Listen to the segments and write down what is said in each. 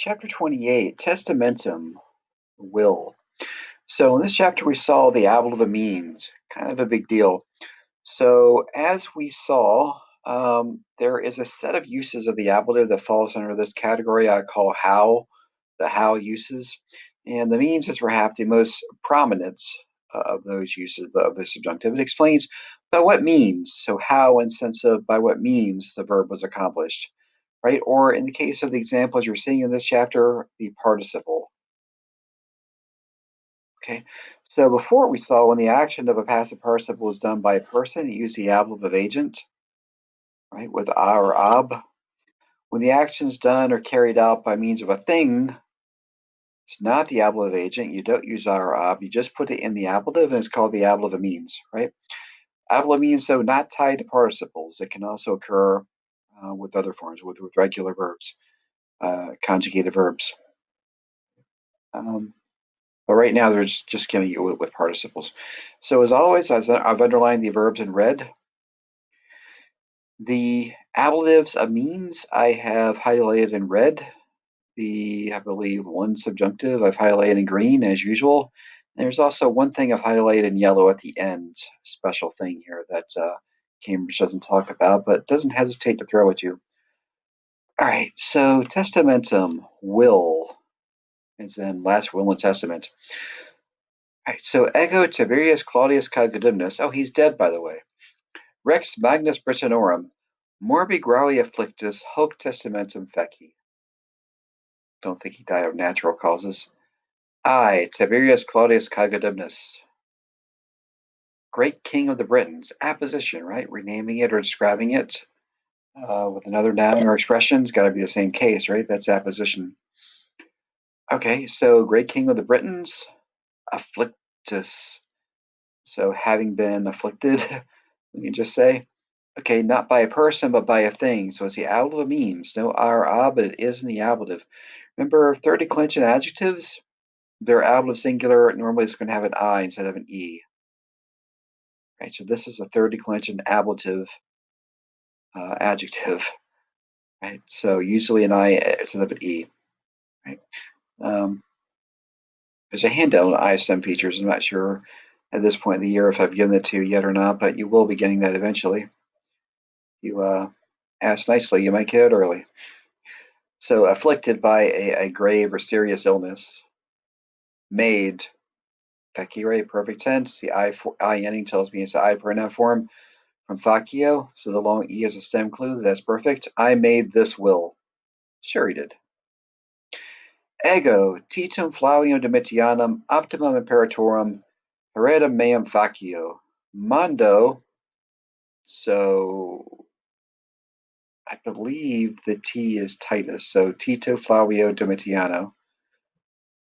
Chapter 28, Testamentum, Will. So in this chapter we saw the ablative of means, kind of a big deal. So as we saw, there is a set of uses of the ablative that falls under this category I call how, the how uses. And the means is perhaps the most prominent of those uses of the subjunctive. It explains by what means, so how in sense of by what means the verb was accomplished, right? Or in the case of the examples you're seeing in this chapter, the participle. Okay, so before we saw when the action of a passive participle is done by a person, it used the ablative agent, right, with a or ab. When the action is done or carried out by means of a thing, it's not the ablative agent. You don't use a or ab. You just put it in the ablative, and it's called the ablative means, right? Ablative means, though, not tied to participles. It can also occur with other forms, with regular verbs, conjugated verbs. But right now, they're just giving you with participles. So as always, as I've underlined the verbs in red. The ablatives of means I have highlighted in red. I believe, one subjunctive I've highlighted in green, as usual. And there's also one thing I've highlighted in yellow at the end, special thing here that Cambridge doesn't talk about, but doesn't hesitate to throw at you. All right, so testamentum, will, as in last will and testament. All right, so ego Tiberius Claudius Cagadumnus. Oh, he's dead, by the way. Rex Magnus Britannorum, morbi gravi afflictus hoc testamentum feci. Don't think he died of natural causes. I, Tiberius Claudius Cagadumnus, great king of the Britons. Apposition, right? Renaming it or describing it with another noun or expression. It's got to be the same case, right? That's apposition. Okay, so great king of the Britons, afflictus. So having been afflicted, let me just say. Okay, not by a person, but by a thing. So it's the ablative means. No a or a, but it is in the ablative. Remember, third declension adjectives? They're ablative singular. Normally it's going to have an I instead of an E. Right, so this is a third declension ablative adjective. Right, so usually an I instead of an E. Right. There's a handout on ISM features. I'm not sure at this point in the year if I've given it to you yet or not, but you will be getting that eventually. You asked nicely, you might get it early. So afflicted by a grave or serious illness, made, facere, perfect tense. The I ending tells me it's the I pronoun form from facio, so the long E is a stem clue. That's perfect. I made this will. Sure he did. Ego, titum flavium Domitianum, optimum imperatorum, heredum meum facio. Mondo, so I believe the T is Titus, so Tito Flavio Domitiano.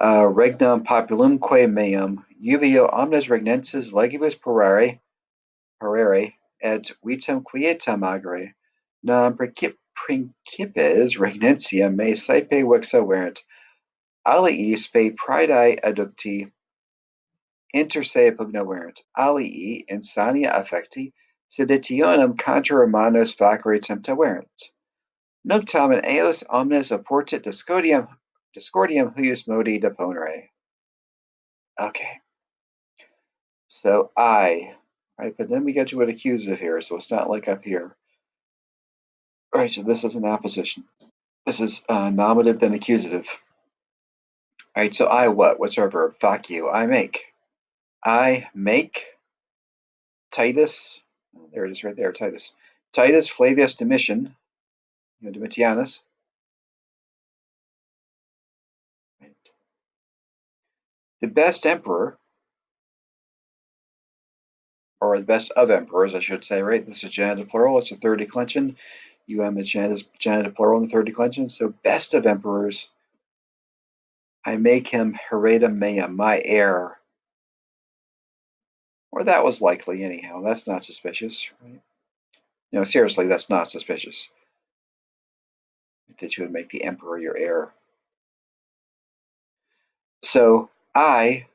Regnum populumque meum, uvio omnes regnensis legibus parere, et vitam quietam agere, non principes regnentia me saepe vexaverent, alii spe praedae adducti inter se pugnaverent, alii insania affecti seditionem contra Romanos facere temptaverent. Nunc tamen eos omnes apportet discordiam huius modi deponere. Okay, so I, right, but then we get to an accusative here, so it's not like up here. All right, so this is an apposition. This is nominative then accusative. All right, so I what? What's our verb? Facio, I make. I make Titus, there it is right there, Titus. Titus Flavius Domitian, Domitianus. Right. The best emperor, or the best of emperors, I should say, right? This is genitive plural, it's a third declension. Is genitive plural in the third declension. So best of emperors, I make him heredum meum, my heir. Or that was likely anyhow. That's not suspicious, right? No, seriously, that's not suspicious. That you would make the emperor your heir. So I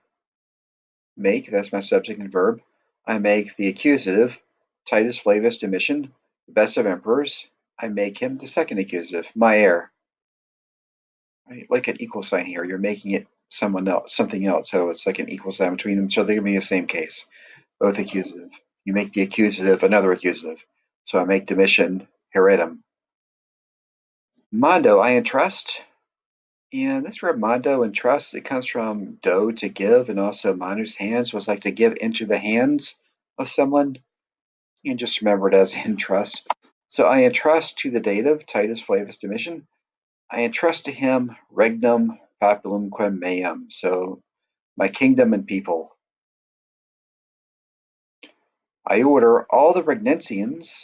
make, that's my subject and verb. I make the accusative, Titus Flavius Domitian, the best of emperors. I make him the second accusative, my heir. right? Like an equal sign here. You're making it someone else, something else. So it's like an equal sign between them. So they're gonna be the same case, both accusative. You make the accusative another accusative. So I make Domitian Heredum. Mondo, I entrust. And this word mondo and trust, it comes from do, to give, and also manus, hands, was like to give into the hands of someone. You can just remember it as entrust. So I entrust to the dative, Titus Flavius Domitian. I entrust to him regnum populumque meum, so my kingdom and people. I order all the Regnensians,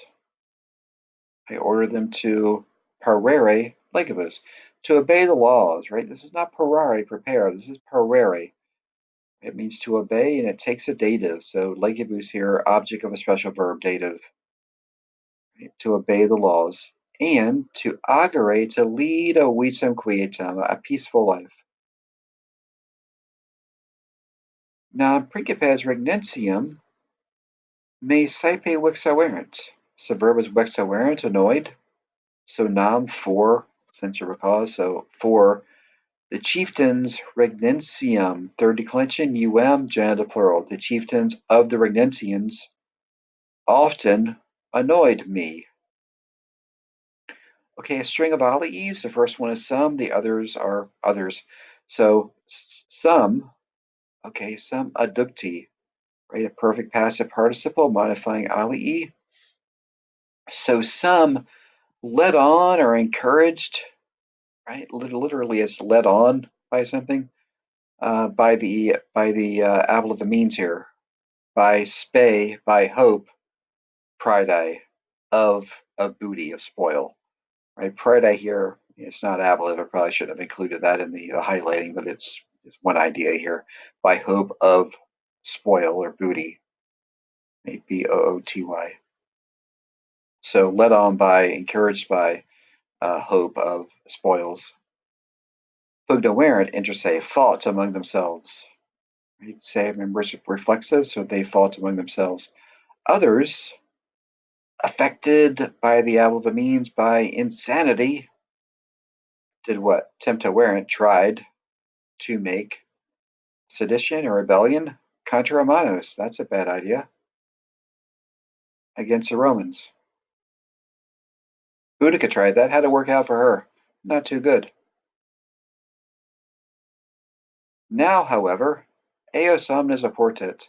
I order them to parere legibus, to obey the laws, right? This is not parare, prepare, this is parere. It means to obey, and it takes a dative. So legibus here, object of a special verb, dative, right? To obey the laws, and to augurate, to lead a vitam quietum, a peaceful life. Non principes regnentium me saepe vexaverent. So verb is vexaverent, annoyed. So nam for, since you recall, so for the chieftains regnentium, third declension, genitive plural. The chieftains of the regnentians often annoyed me. Okay, a string of aliis. The first one is some, the others are others. So some, okay, some adducti, right? A perfect passive participle modifying alii. So some led on or encouraged, right? Literally is led on by something, by the apple of the means here, by spay, by hope, pride of booty, of spoil. Right, pride here, it's not ablative. I probably should have included that in the highlighting, but it's one idea here. By hope of spoil or booty, Booty. So led on by, encouraged by hope of spoils. Pugnoerant, inter se, fought among themselves. Right? Say members reflexive, so they fought among themselves. Others, affected by the apple of the means, by insanity, did what? Temptoerant, tried to make sedition or rebellion contra Romanos. That's a bad idea. Against the Romans. Boudica tried that. How'd it work out for her? Not too good. Now, however, eos omnes apportet.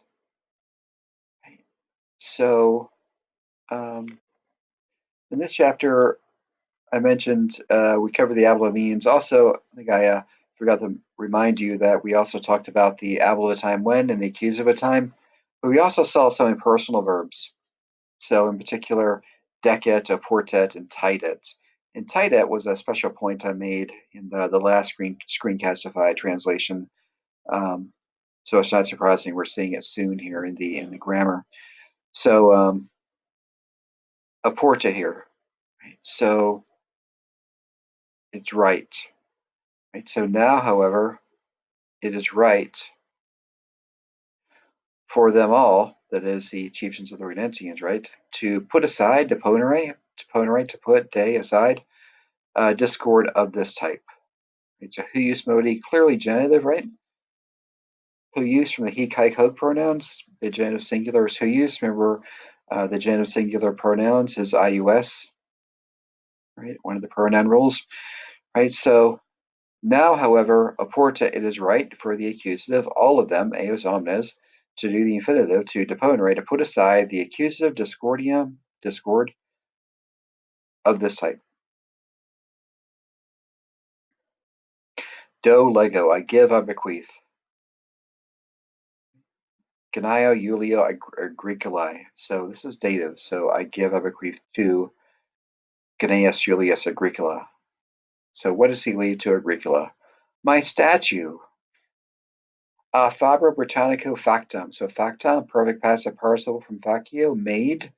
So, in this chapter, I mentioned we covered the means. Also, I think I forgot to remind you that we also talked about the ablative of a time when and the accusative of a time. But we also saw some impersonal verbs. So in particular, decet, portet, and titet. And titet was a special point I made in the last screencastify translation. Um, so it's not surprising we're seeing it soon here in the grammar. So apporta here. Right? So it's right. Right. So now, however, it is right for them all, that is the chieftains of the Renentians, right, to put aside, to put, de, aside, discord of this type. It's a huius modi, clearly genitive, right? Huius from the he, kai, hoc pronouns. The genitive singular is huius. Remember, the genitive singular pronouns is ius, right? One of the pronoun rules, right? So now, however, apporta, it is right for the accusative, all of them, eos omnes, to do the infinitive, to deponere, to put aside the accusative discordium, discord of this type. Do lego, I give, I bequeath. Gnaio Julio Agricolae. So this is dative. So I give, I bequeath to Gnaeus Julius Agricola. So what does he leave to Agricola? My statue. Fabro Britannico factum. So factum, perfect passive participle from facio, made,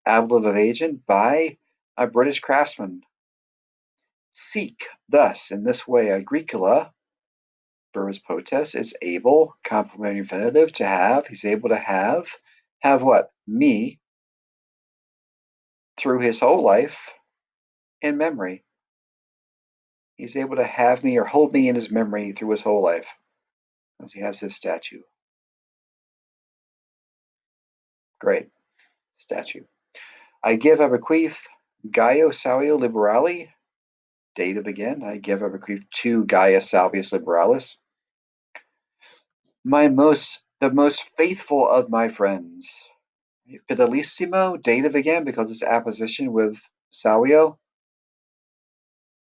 ablative of agent, by a British craftsman. Seek, thus, in this way, Agricola, verb potes, is able, complementary infinitive, to have, he's able to have what? Me, through his whole life, in memory. He's able to have me or hold me in his memory through his whole life, as he has his statue. Great statue. I give, I bequeath, Gaio Salvio Liberali. Dative again. I give, I bequeath to Gaia Salvius Liberalis. The most faithful of my friends. Fidelissimo, dative again because it's apposition with Salvio.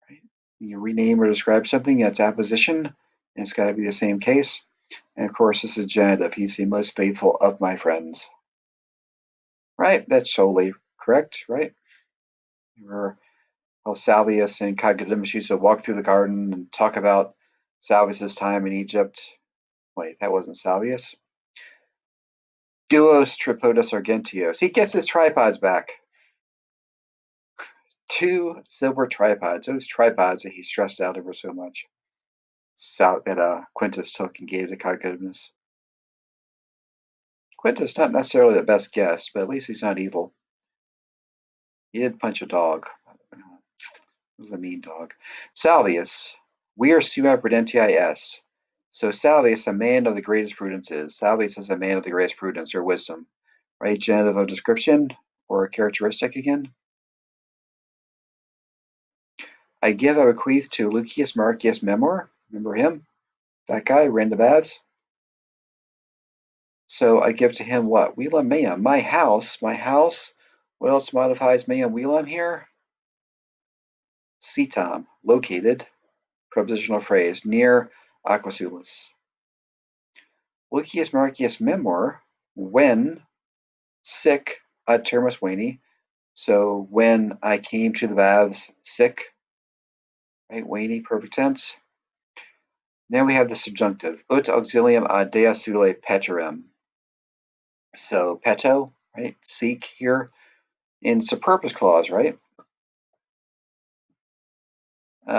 Right? You rename or describe something that's apposition, and it's got to be the same case. And of course, this is genitive. He's the most faithful of my friends. Right? That's solely correct, right? Or Salvius and Cogdimus used to walk through the garden and talk about Salvius's time in Egypt. Wait, that wasn't Salvius. Duos tripodos argentios. He gets his tripods back. 2 silver tripods. Those tripods that he stressed out over so much. That Quintus took and gave to Cogdimus. Quintus not necessarily the best guest, but at least he's not evil. He did punch a dog. It was a mean dog. Salvius. We are summa prudentii est. So Salvius, a man of the greatest prudences. Salvius is a man of the greatest prudence or wisdom. Right? Genitive of description or a characteristic again. I give, I bequeath to Lucius Marcius Memor. Remember him? That guy ran the baths. So I give to him what? Velam meum. My house. My house. What else modifies meum velam here? Sitam. Located. Prepositional phrase. Near Aquasulis. Lucius Marcius Memor. When sick ad termus veni. So when I came to the baths sick. Right? Veni, perfect tense. Then we have the subjunctive. Ut auxilium ad dea sule peterem. So peto, right? Seek here. And it's a purpose clause, right?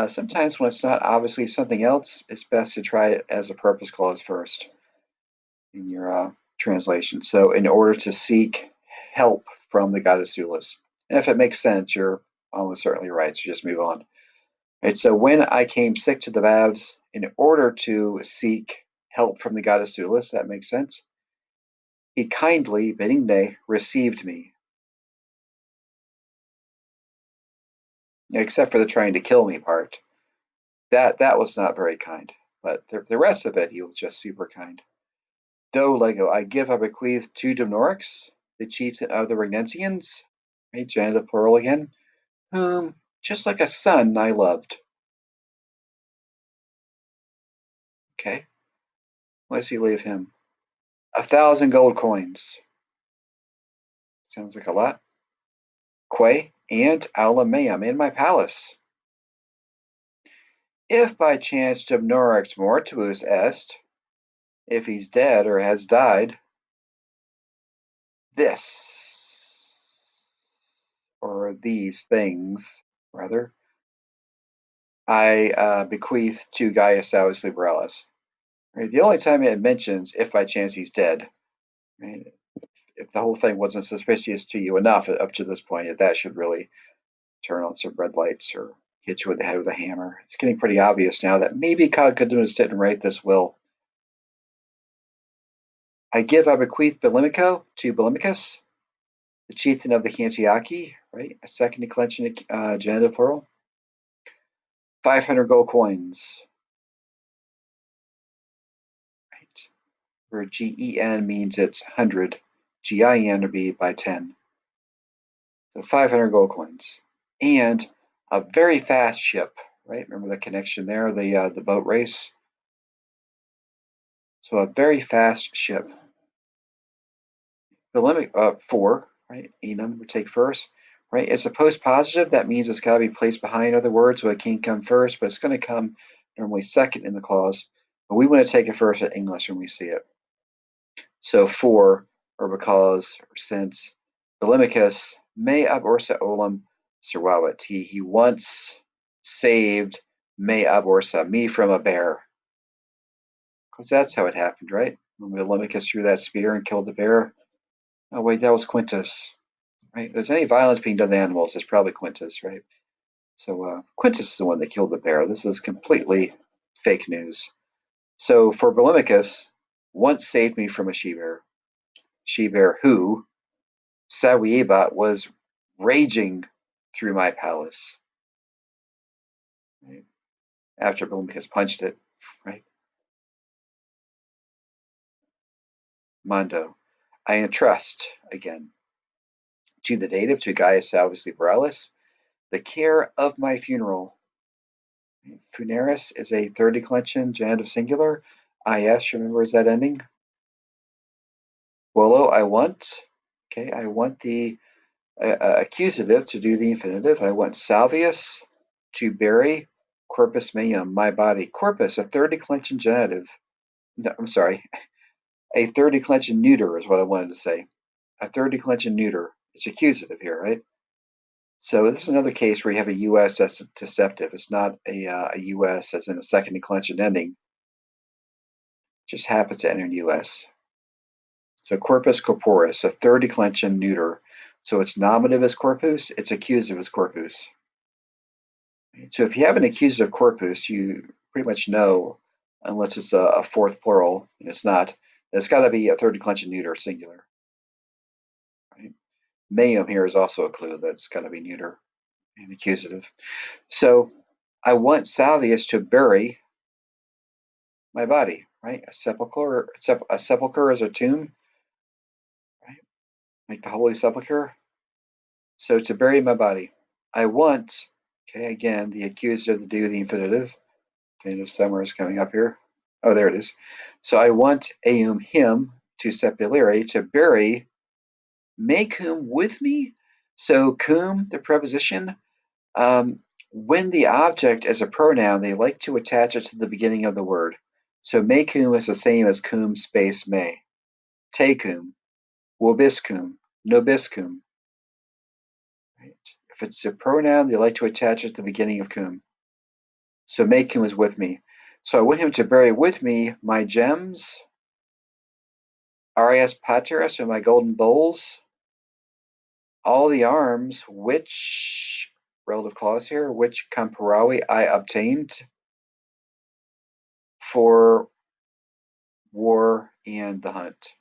Sometimes when it's not obviously something else, it's best to try it as a purpose clause first in your translation. So in order to seek help from the goddess Sulis. And if it makes sense, you're almost certainly right. So just move on. Right, so when I came sick to the baths in order to seek help from the goddess Sulis, that makes sense. He kindly, benigne, received me. Except for the trying to kill me part. That was not very kind. But the rest of it, he was just super kind. Do Lego, I give, I bequeath to Dumnorix, the chieftain of the Regnensians, right, genitive plural again, whom, just like a son, I loved. Okay, what does he leave him? 1,000 gold coins. Sounds like a lot. Quae and aula meum in my palace. If by chance Dumnorix mortuus est, if he's dead or has died, this, or these things, rather, I bequeath to Gaius Salvius Liberalis. Right? The only time it mentions if by chance he's dead, right? If the whole thing wasn't suspicious to you enough up to this point, that should really turn on some red lights or hit you with the head with a hammer. It's getting pretty obvious now that maybe Cogdimus didn't write this will. I give, I bequeath Belimico to Belimicus, the chieftain of the Cantiaci, right? A second declension genitive plural. 500 gold coins. Right. Where GEN means it's 100. GIN would be by 10. So 500 gold coins. And a very fast ship, right? Remember the connection there, the boat race? So a very fast ship. The limit 4, right? Enum would take first, right? It's a post positive. That means it's got to be placed behind other words, so it can't come first, but it's going to come normally second in the clause. But we want to take it first in English when we see it. So for, or because, or since, Bellimicus me ab ursa olim servavit. He once saved me ab ursa, me from a bear. Because that's how it happened, right? When Bellimicus threw that spear and killed the bear. Oh wait, that was Quintus. Right? If there's any violence being done to animals, it's probably Quintus, right? So Quintus is the one that killed the bear. This is completely fake news. So for Bulimicus, once saved me from a she-bear who, Sawieba, was raging through my palace, right, after Bulimicus punched it, right? Mondo. I entrust, again, to the dative, to Gaius Salvis Liberalis, the care of my funeral. Funeris is a third declension genitive singular. IS, remember, is that ending? Volo, I want. Okay, I want the accusative to do the infinitive. I want Salvius to bury corpus meum, my body. Corpus, a third declension genitive. No, I'm sorry, a third declension neuter is what I wanted to say. A third declension neuter. It's accusative here, right? So this is another case where you have a US that's deceptive. It's not a US as in a second declension ending. It just happens to enter in US. So corpus corporis, a third declension neuter. So it's nominative as corpus, it's accusative as corpus. So if you have an accusative corpus, you pretty much know, unless it's a fourth plural, and it's not, it's got to be a third declension neuter singular. Right? Meum here is also a clue that's got to be neuter and accusative. So I want Salvius to bury my body, right? A sepulcher is a tomb, right? Like the Holy Sepulcher. So to bury my body, I want, okay, again, the accusative to do the infinitive. Infinitive summer is coming up here. Oh, there it is. So I want him to sepulere, to bury, make whom with me. So cum, the preposition, um, when the object is a pronoun, they like to attach it to the beginning of the word. So make whom is the same as cum space may. Tecum, vobiscum, nobiscum. Right? If it's a pronoun, they like to attach it to the beginning of cum. So make whom is with me. So I want him to bury with me my gems, Arias Pateras, or my golden bowls, all the arms which, relative clause here, which comparawi I obtained for war and the hunt.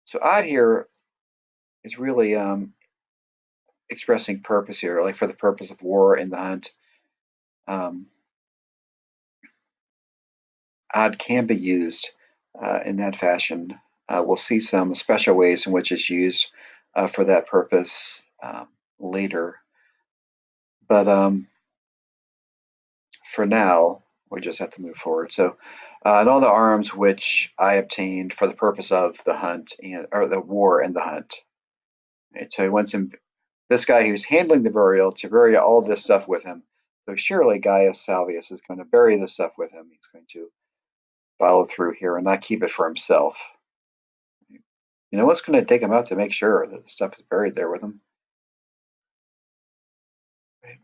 So ad here is really expressing purpose here, like for the purpose of war and the hunt. Um, ad can be used in that fashion. We'll see some special ways in which it's used for that purpose later. But for now, we just have to move forward. So, and all the arms which I obtained for the purpose of the hunt and or the war and the hunt. Right? So he wants him, this guy who's handling the burial, to bury all this stuff with him. So surely Gaius Salvius is going to bury this stuff with him. He's going to follow through here and not keep it for himself. You know what's going to take him out to make sure that the stuff is buried there with him? Right?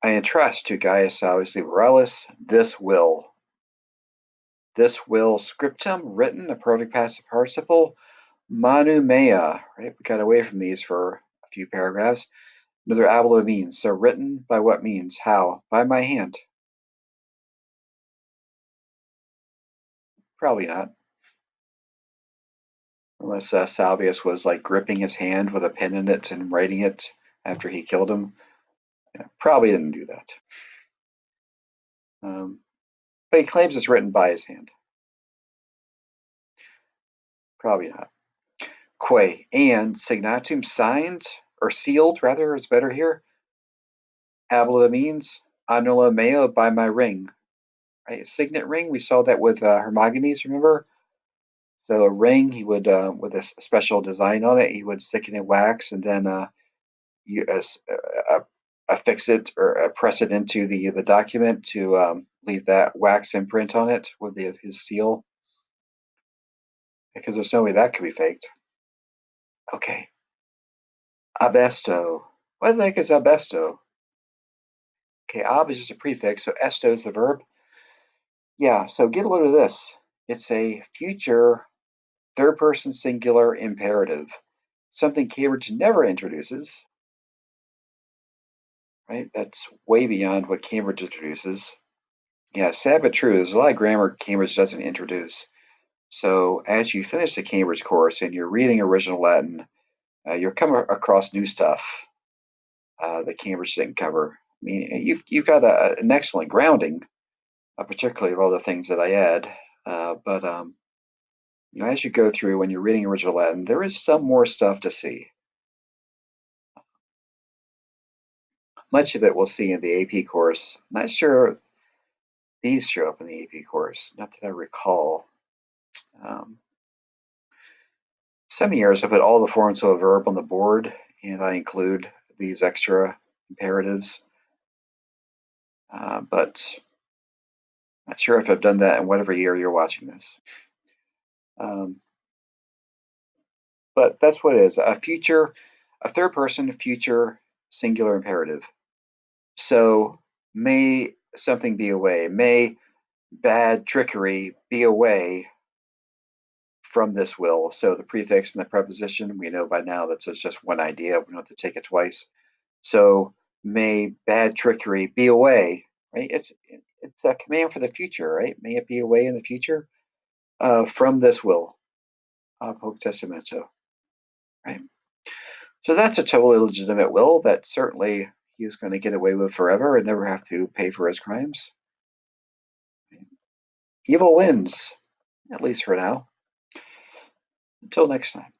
I entrust to Gaius Salvius Liberalis this will scriptum written, a perfect passive participle, manu mea, right? We got away from these for a few paragraphs. Another abla means. So written by what means? How? By my hand. Probably not. Unless Salvius was like gripping his hand with a pen in it and writing it after he killed him. Yeah, probably didn't do that. But he claims it's written by his hand. Probably not. Quae and signatum signed or sealed rather is better here. Abla means annula meo by my ring. Right? Signet ring. We saw that with Hermogenes. Remember? So a ring, he would with a special design on it, he would stick it in wax and then you affix it or press it into the document to leave that wax imprint on it with his seal, because there's no way that could be faked. Okay, abesto. What the heck is abesto? Okay, ab is just a prefix, so esto is the verb. Yeah, so get a load of this. It's a future third person singular imperative, something Cambridge never introduces. right? That's way beyond what Cambridge introduces. Yeah, sad but true. There's a lot of grammar Cambridge doesn't introduce. So as you finish the Cambridge course and you're reading original Latin, you're coming across new stuff that Cambridge didn't cover. I mean, you've got an excellent grounding, particularly of all the things that I add. But as you go through when you're reading original Latin, there is some more stuff to see. Much of it we'll see in the AP course. Not sure these show up in the AP course, not that I recall. Um, some years I put all the forms of a verb on the board and I include these extra imperatives, but not sure if I've done that in whatever year you're watching this. Um, but that's what it is, a third person future singular imperative. So may something be away, may bad trickery be away from this will. So the prefix and the preposition, we know by now that's just one idea. We don't have to take it twice. So may bad trickery be away, right? It's a command for the future, right? May it be away in the future from this will, hoc testamento, right? So that's a totally legitimate will that certainly he's going to get away with forever and never have to pay for his crimes. Evil wins, at least for now. Until next time.